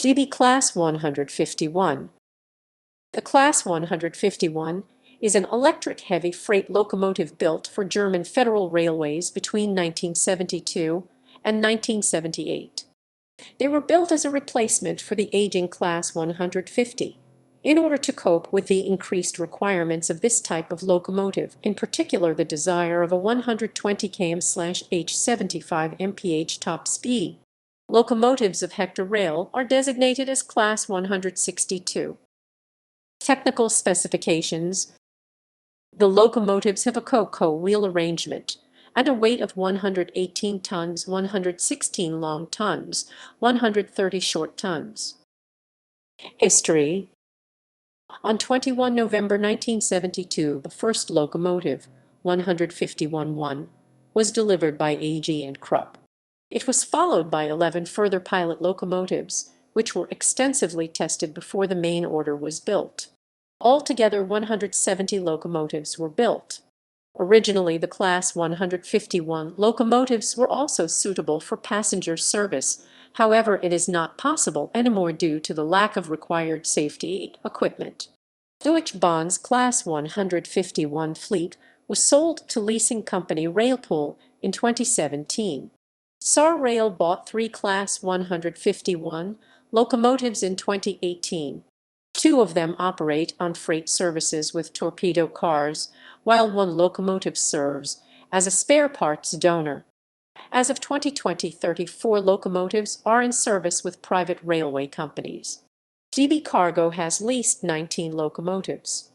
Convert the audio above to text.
DB Class 151. The Class 151 is an electric heavy freight locomotive built for German Federal Railways between 1972 and 1978. They were built as a replacement for the aging Class 150. In order to cope with the increased requirements of this type of locomotive, in particular the desire of a 120 km/h 75 mph top speed, locomotives of Hector Rail are designated as Class 162. Technical specifications: the locomotives have a co wheel arrangement and a weight of 118 tons, 116 long tons, 130 short tons. History: on 21 November 1972, the first locomotive, 151-1, was delivered by A.G. and Krupp. It was followed by 11 further pilot locomotives, which were extensively tested before the main order was built. Altogether, 170 locomotives were built. Originally, the Class 151 locomotives were also suitable for passenger service. However, it is not possible anymore due to the lack of required safety equipment. Deutsche Bahn's Class 151 fleet was sold to leasing company Railpool in 2017. Saar Rail bought 3 Class 151 locomotives in 2018. 2 of them operate on freight services with torpedo cars, while 1 locomotive serves as a spare parts donor. As of 2020, 34 locomotives are in service with private railway companies. DB Cargo has leased 19 locomotives.